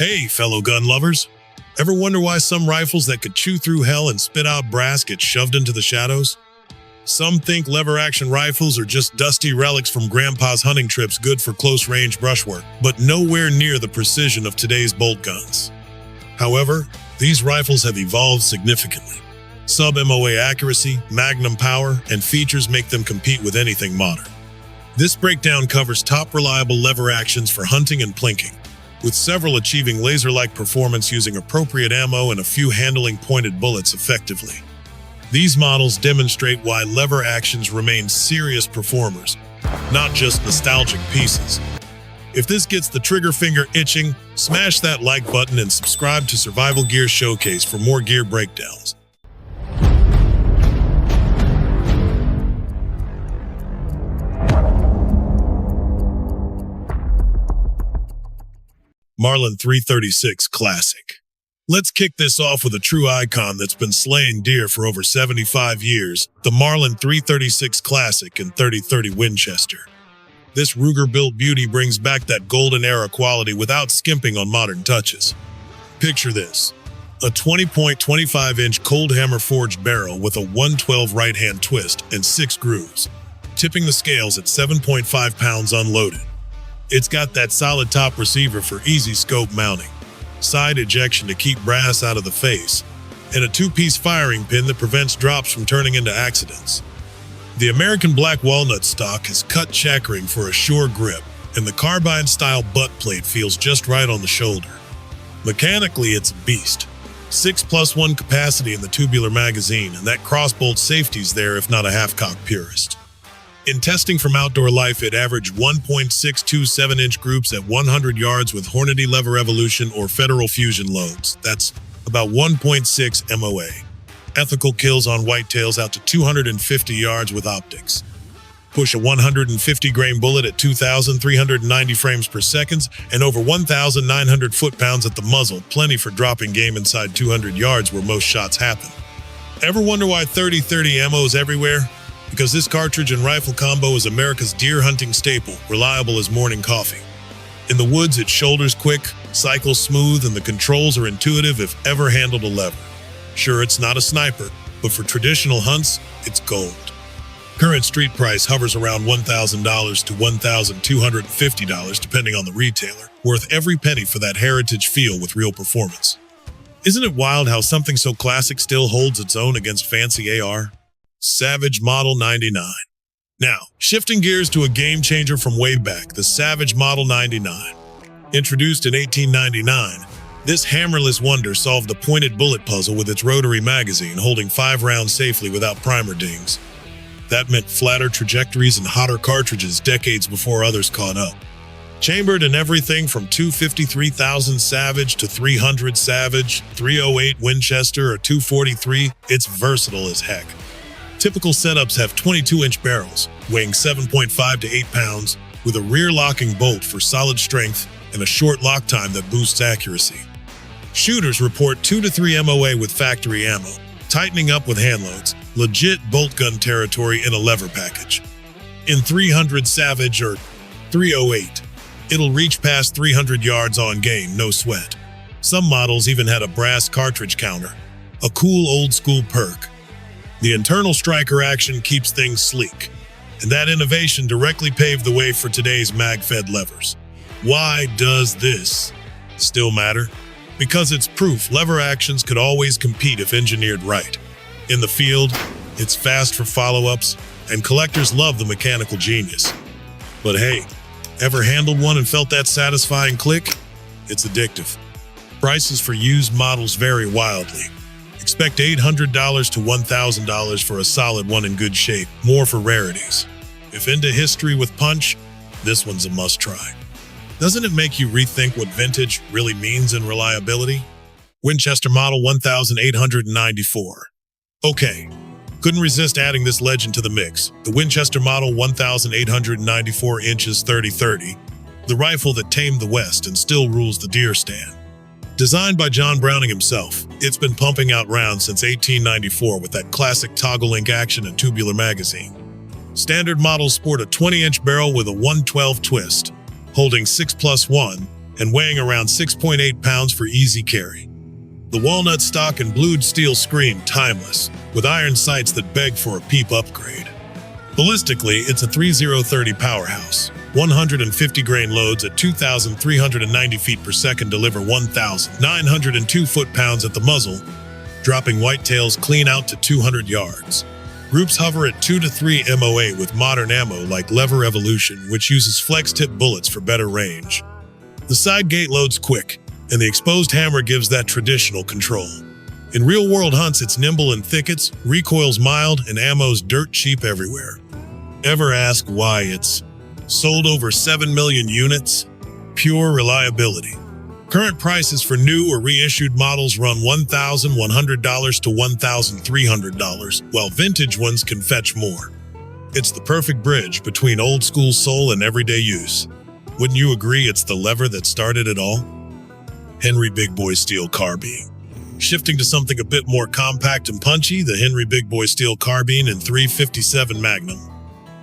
Hey, fellow gun lovers. Ever wonder why some rifles that could chew through hell and spit out brass get shoved into the shadows? Some think lever-action rifles are just dusty relics from Grandpa's hunting trips good for close-range brushwork, but nowhere near the precision of today's bolt guns. However, these rifles have evolved significantly. Sub-MOA accuracy, magnum power, and features make them compete with anything modern. This breakdown covers top reliable lever actions for hunting and plinking, with several achieving laser-like performance using appropriate ammo and a few handling pointed bullets effectively. These models demonstrate why lever actions remain serious performers, not just nostalgic pieces. If this gets the trigger finger itching, smash that like button and subscribe to Survival Gear Showcase for more gear breakdowns. Marlin 336 Classic. Let's kick this off with a true icon that's been slaying deer for over 75 years, the Marlin 336 Classic in 3030 Winchester. This Ruger-built beauty brings back that golden era quality without skimping on modern touches. Picture this: a 20.25-inch cold hammer forged barrel with a 112 right-hand twist and 6 grooves, tipping the scales at 7.5 pounds unloaded. It's got that solid top receiver for easy scope mounting, side ejection to keep brass out of the face, and a 2-piece firing pin that prevents drops from turning into accidents. The American black walnut stock is cut checkering for a sure grip, and the Carbine-style butt plate feels just right on the shoulder. Mechanically, it's a beast. 6+1 capacity in the tubular magazine, and that crossbolt safety's there if not a half-cock purist. In testing from Outdoor Life, it averaged 1.627-inch groups at 100 yards with Hornady lever evolution or Federal Fusion loads. That's about 1.6 MOA. Ethical kills on whitetails out to 250 yards with optics. Push a 150-grain bullet at 2,390 frames per second and over 1,900 foot-pounds at the muzzle, plenty for dropping game inside 200 yards where most shots happen. Ever wonder why 3030 ammo is everywhere? Because this cartridge and rifle combo is America's deer hunting staple, reliable as morning coffee. In the woods, it shoulders quick, cycles smooth, and the controls are intuitive if ever handled a lever. Sure, it's not a sniper, but for traditional hunts, it's gold. Current street price hovers around $1,000 to $1,250 depending on the retailer, worth every penny for that heritage feel with real performance. Isn't it wild how something so classic still holds its own against fancy AR? Savage Model 99. Now, shifting gears to a game changer from way back, the Savage Model 99. Introduced in 1899, this hammerless wonder solved the pointed bullet puzzle with its rotary magazine holding 5 rounds safely without primer dings. That meant flatter trajectories and hotter cartridges decades before others caught up. Chambered in everything from 253,000 Savage to 300 Savage, 308 Winchester, or 243, it's versatile as heck. Typical setups have 22-inch barrels, weighing 7.5 to 8 pounds, with a rear-locking bolt for solid strength and a short lock time that boosts accuracy. Shooters report 2 to 3 MOA with factory ammo, tightening up with handloads, legit bolt gun territory in a lever package. In 300 Savage or 308, it'll reach past 300 yards on game, no sweat. Some models even had a brass cartridge counter, a cool old-school perk. The internal striker action keeps things sleek, and that innovation directly paved the way for today's mag-fed levers. Why does this still matter? Because it's proof lever actions could always compete if engineered right. In the field, it's fast for follow-ups, and collectors love the mechanical genius. But hey, ever handled one and felt that satisfying click? It's addictive. Prices for used models vary wildly. Expect $800 to $1,000 for a solid one in good shape, more for rarities. If into history with punch, this one's a must-try. Doesn't it make you rethink what vintage really means in reliability? Winchester Model 1894. Okay, couldn't resist adding this legend to the mix. The Winchester Model 1894 inches 3030, the rifle that tamed the West and still rules the deer stand. Designed by John Browning himself, it's been pumping out rounds since 1894 with that classic toggle-link action and tubular magazine. Standard models sport a 20-inch barrel with a 112 twist, holding 6+1, and weighing around 6.8 pounds for easy carry. The walnut stock and blued steel screen timeless, with iron sights that beg for a PEEP upgrade. Ballistically, it's a 3030 powerhouse. 150 grain loads at 2,390 feet per second deliver 1,902 foot-pounds at the muzzle, dropping whitetails clean out to 200 yards. Groups hover at 2 to 3 MOA with modern ammo like Lever Evolution, which uses flex-tip bullets for better range. The side gate loads quick, and the exposed hammer gives that traditional control. In real-world hunts, it's nimble in thickets, recoils mild, and ammo's dirt cheap everywhere. Ever ask why it's sold over 7 million units? Pure reliability. Current prices for new or reissued models run $1,100 to $1,300, while vintage ones can fetch more. It's the perfect bridge between old-school soul and everyday use. Wouldn't you agree it's the lever that started it all? Henry Big Boy Steel Carbine. Shifting to something a bit more compact and punchy, the Henry Big Boy Steel Carbine in .357 Magnum.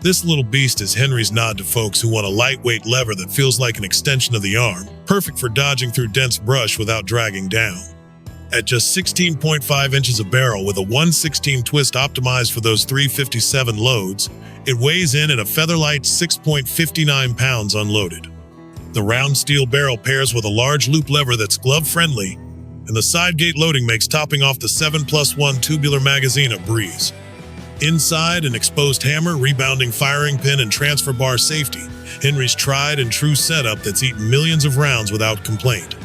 This little beast is Henry's nod to folks who want a lightweight lever that feels like an extension of the arm, perfect for dodging through dense brush without dragging down. At just 16.5 inches of barrel with a 1/16 twist optimized for those .357 loads, it weighs in at a featherlight 6.59 pounds unloaded. The round steel barrel pairs with a large loop lever that's glove-friendly, and the side gate loading makes topping off the 7+1 tubular magazine a breeze. Inside, an exposed hammer, rebounding firing pin, and transfer bar safety, Henry's tried and true setup that's eaten millions of rounds without complaint.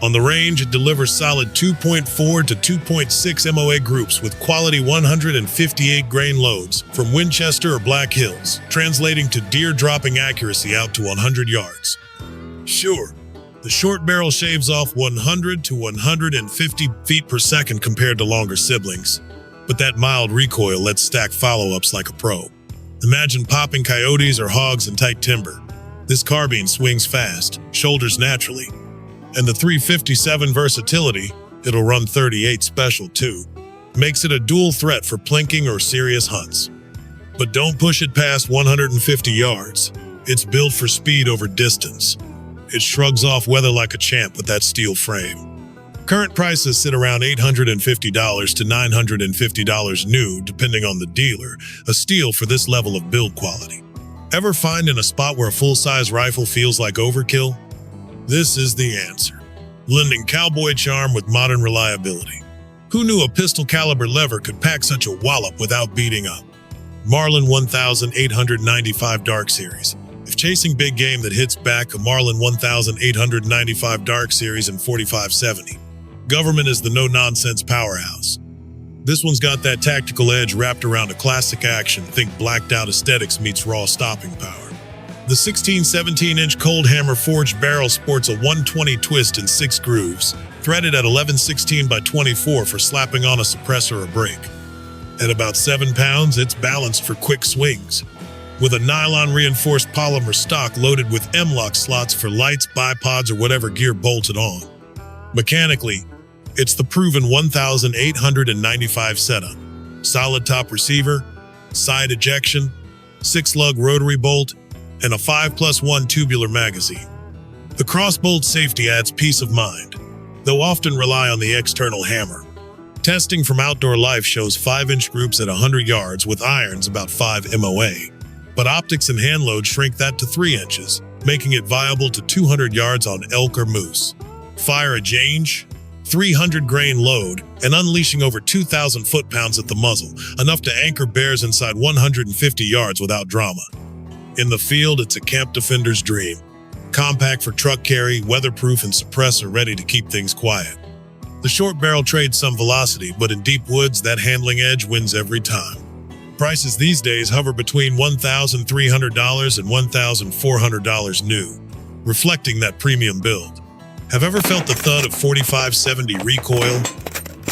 On the range, it delivers solid 2.4 to 2.6 MOA groups with quality 158 grain loads from Winchester or Black Hills, translating to deer-dropping accuracy out to 100 yards. Sure, the short barrel shaves off 100 to 150 feet per second compared to longer siblings, but that mild recoil lets stack follow-ups like a pro. Imagine popping coyotes or hogs in tight timber. This carbine swings fast, shoulders naturally, and the .357 versatility, it'll run .38 special too, makes it a dual threat for plinking or serious hunts. But don't push it past 150 yards. It's built for speed over distance. It shrugs off weather like a champ with that steel frame. Current prices sit around $850 to $950 new, depending on the dealer, a steal for this level of build quality. Ever find in a spot where a full-size rifle feels like overkill? This is the answer. Blending cowboy charm with modern reliability. Who knew a pistol caliber lever could pack such a wallop without beating up? Marlin 1895 Dark Series. If chasing big game that hits back, a Marlin 1895 Dark Series in .4570. Government is the no-nonsense powerhouse. This one's got that tactical edge wrapped around a classic action. Think blacked-out aesthetics meets raw stopping power. The 16-17-inch cold hammer forged barrel sports a 120 twist in 6 grooves, threaded at 11/16 by 24 for slapping on a suppressor or brake. At about 7 pounds, it's balanced for quick swings, with a nylon-reinforced polymer stock loaded with M-lock slots for lights, bipods, or whatever gear bolted on. Mechanically, it's the proven 1895 setup. Solid top receiver, side ejection, 6-lug rotary bolt, and a 5+1 tubular magazine. The crossbolt safety adds peace of mind, though often rely on the external hammer. Testing from Outdoor Life shows 5-inch groups at 100 yards with irons about 5 MOA, but optics and hand load shrink that to 3 inches, making it viable to 200 yards on elk or moose. Fire a change, 300 grain load, and unleashing over 2,000 foot-pounds at the muzzle, enough to anchor bears inside 150 yards without drama. In the field, it's a camp defender's dream. Compact for truck carry, weatherproof, and suppressor ready to keep things quiet. The short barrel trades some velocity, but in deep woods, that handling edge wins every time. Prices these days hover between $1,300 and $1,400 new, reflecting that premium build. Have ever felt the thud of 4570 recoil?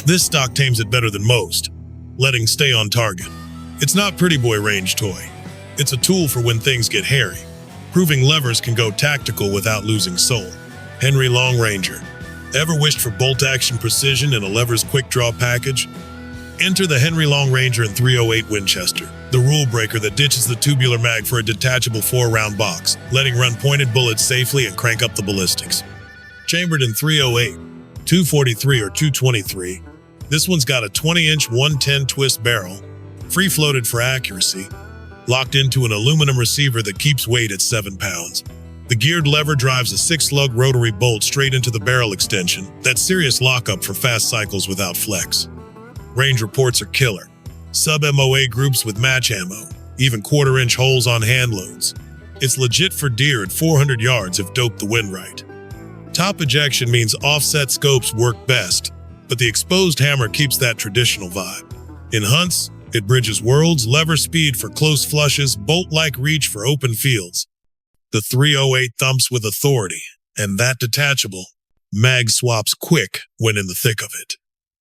This stock tames it better than most, letting stay on target. It's not pretty boy range toy. It's a tool for when things get hairy, proving levers can go tactical without losing soul. Henry Long Ranger. Ever wished for bolt-action precision in a lever's quick-draw package? Enter the Henry Long Ranger in .308 Winchester. The rule breaker that ditches the tubular mag for a detachable 4-round box, letting run pointed bullets safely and crank up the ballistics. Chambered in 308, 243 or 223, this one's got a 20-inch 110 twist barrel, free-floated for accuracy, locked into an aluminum receiver that keeps weight at 7 pounds. The geared lever drives a 6-lug rotary bolt straight into the barrel extension, that's serious lockup for fast cycles without flex. Range reports are killer. Sub-MOA groups with match ammo, even 1/4-inch holes on hand loads. It's legit for deer at 400 yards if doped the wind right. Top ejection means offset scopes work best, but the exposed hammer keeps that traditional vibe. In hunts, it bridges worlds, lever speed for close flushes, bolt-like reach for open fields. The 308 thumps with authority, and that detachable mag swaps quick when in the thick of it.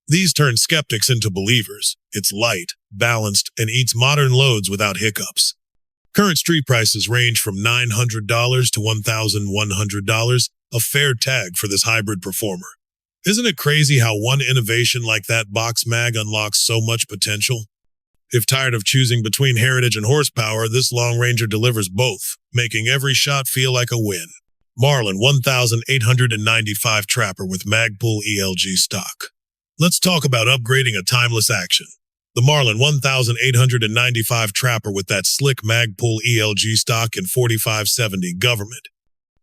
These turn skeptics into believers. It's light, balanced, and eats modern loads without hiccups. Current street prices range from $900 to $1,100, a fair tag for this hybrid performer. Isn't it crazy how one innovation like that box mag unlocks so much potential? If tired of choosing between heritage and horsepower, this Long Ranger delivers both, making every shot feel like a win. Marlin 1895 Trapper with Magpul ELG stock. Let's talk about upgrading a timeless action. The Marlin 1895 Trapper with that slick Magpul ELG stock in 4570 government.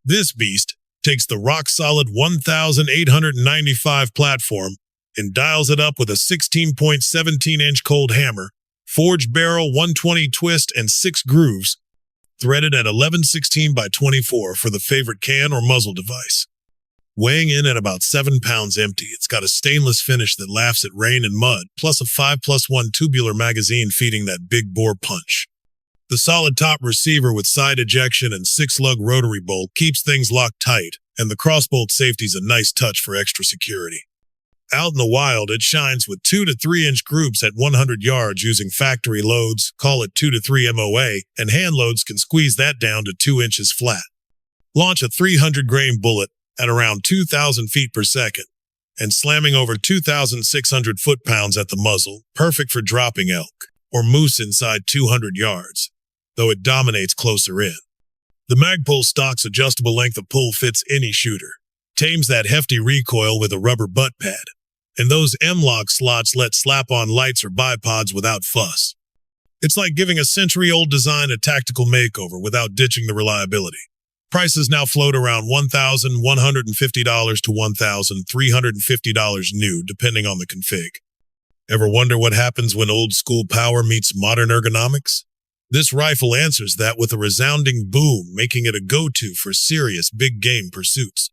This beast takes the rock-solid 1895 platform and dials it up with a 16.17-inch cold hammer, forged barrel 120 twist and 6 grooves, threaded at 11/16 by 24 for the favorite can or muzzle device. Weighing in at about 7 pounds empty, it's got a stainless finish that laughs at rain and mud, plus a 5+1 tubular magazine feeding that big bore punch. The solid top receiver with side ejection and 6-lug rotary bolt keeps things locked tight, and the crossbolt safety's a nice touch for extra security. Out in the wild, it shines with 2 to 3-inch groups at 100 yards using factory loads, call it 2 to 3 MOA, and hand loads can squeeze that down to 2 inches flat. Launch a 300-grain bullet at around 2,000 feet per second, and slamming over 2,600 foot-pounds at the muzzle, perfect for dropping elk or moose inside 200 yards, though it dominates closer in. The Magpul stock's adjustable length of pull fits any shooter, tames that hefty recoil with a rubber butt pad, and those M-lock slots let slap-on lights or bipods without fuss. It's like giving a century-old design a tactical makeover without ditching the reliability. Prices now float around $1,150 to $1,350 new, depending on the config. Ever wonder what happens when old-school power meets modern ergonomics? This rifle answers that with a resounding boom, making it a go-to for serious big-game pursuits.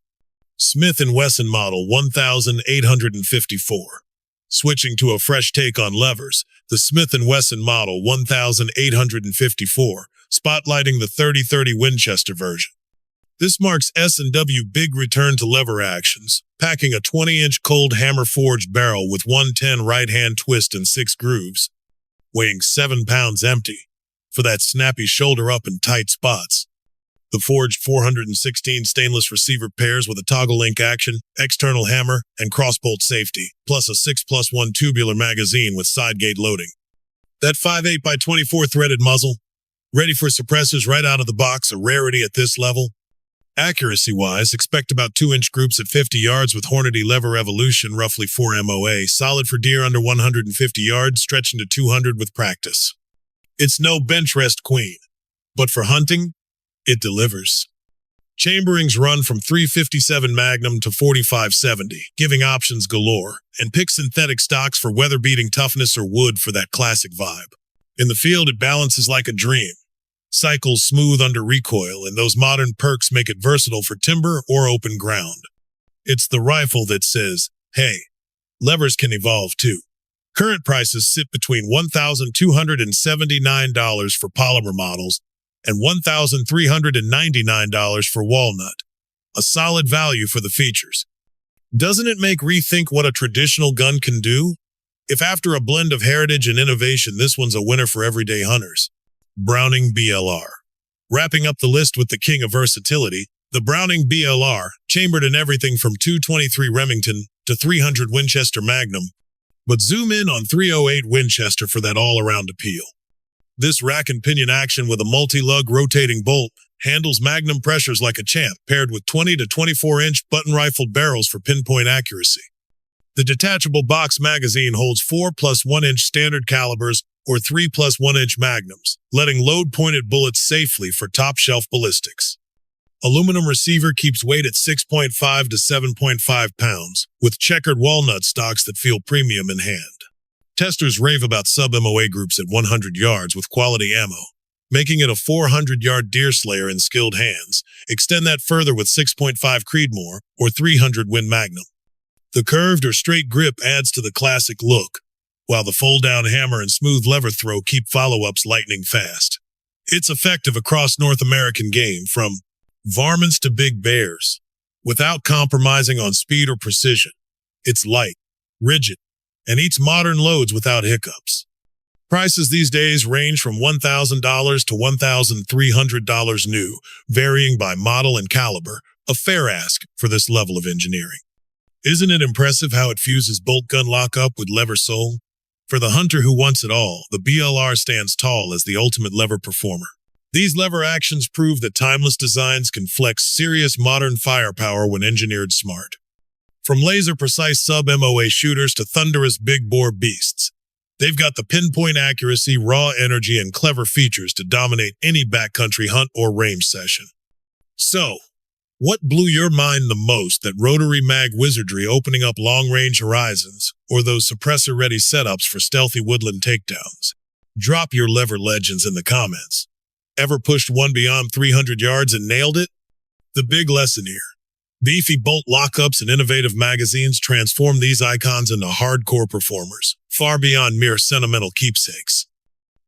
Smith & Wesson Model 1854. Switching to a fresh take on levers, the Smith & Wesson Model 1854, spotlighting the 3030 Winchester version. This marks S&W big return to lever actions, packing a 20-inch cold hammer forged barrel with 110 right-hand twist and 6 grooves, weighing 7 pounds empty, for that snappy shoulder up in tight spots. The forged 416 stainless receiver pairs with a toggle link action, external hammer, and crossbolt safety, plus a 6+1 tubular magazine with side gate loading. That 5.8 by 24 threaded muzzle, ready for suppressors right out of the box, a rarity at this level. Accuracy-wise, expect about 2-inch groups at 50 yards with Hornady lever evolution, roughly 4 MOA, solid for deer under 150 yards, stretching to 200 with practice. It's no bench rest queen, but for hunting, it delivers. Chamberings run from 357 Magnum to 4570, giving options galore, and pick synthetic stocks for weather-beating toughness or wood for that classic vibe. In the field, it balances like a dream. Cycles smooth under recoil, and those modern perks make it versatile for timber or open ground. It's the rifle that says, hey, levers can evolve too. Current prices sit between $1,279 for polymer models and $1,399 for walnut. A solid value for the features. Doesn't it make rethink what a traditional gun can do? If after a blend of heritage and innovation, this one's a winner for everyday hunters. Browning BLR. Wrapping up the list with the king of versatility, the Browning BLR, chambered in everything from 223 Remington to 300 Winchester Magnum, but zoom in on 308 Winchester for that all-around appeal. This rack and pinion action with a multi-lug rotating bolt handles magnum pressures like a champ, paired with 20 to 24-inch button-rifled barrels for pinpoint accuracy. The detachable box magazine holds 4 plus 1-inch standard calibers or 3 plus 1-inch magnums, letting load pointed bullets safely for top-shelf ballistics. Aluminum receiver keeps weight at 6.5 to 7.5 pounds, with checkered walnut stocks that feel premium in hand. Testers rave about Sub-MOA groups at 100 yards with quality ammo, making it a 400-yard deer slayer in skilled hands. Extend that further with 6.5 Creedmoor or 300 Win Magnum. The curved or straight grip adds to the classic look, while the fold-down hammer and smooth lever throw keep follow-ups lightning fast. It's effective across North American game, from varmints to big bears, without compromising on speed or precision. It's light, rigid, and eats modern loads without hiccups. Prices these days range from $1,000 to $1,300 new, varying by model and caliber, a fair ask for this level of engineering. Isn't it impressive how it fuses bolt gun lockup with lever sole? For the hunter who wants it all, the BLR stands tall as the ultimate lever performer. These lever actions prove that timeless designs can flex serious modern firepower when engineered smart. From laser-precise Sub-MOA shooters to thunderous big-bore beasts, they've got the pinpoint accuracy, raw energy, and clever features to dominate any backcountry hunt or range session. So, what blew your mind the most, that rotary mag wizardry opening up long-range horizons, or those suppressor-ready setups for stealthy woodland takedowns? Drop your lever legends in the comments. Ever pushed one beyond 300 yards and nailed it? The big lesson here: beefy bolt lockups and innovative magazines transform these icons into hardcore performers, far beyond mere sentimental keepsakes.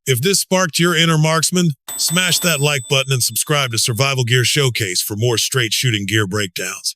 If this sparked your inner marksman, smash that like button and subscribe to Survival Gear Showcase for more straight shooting gear breakdowns.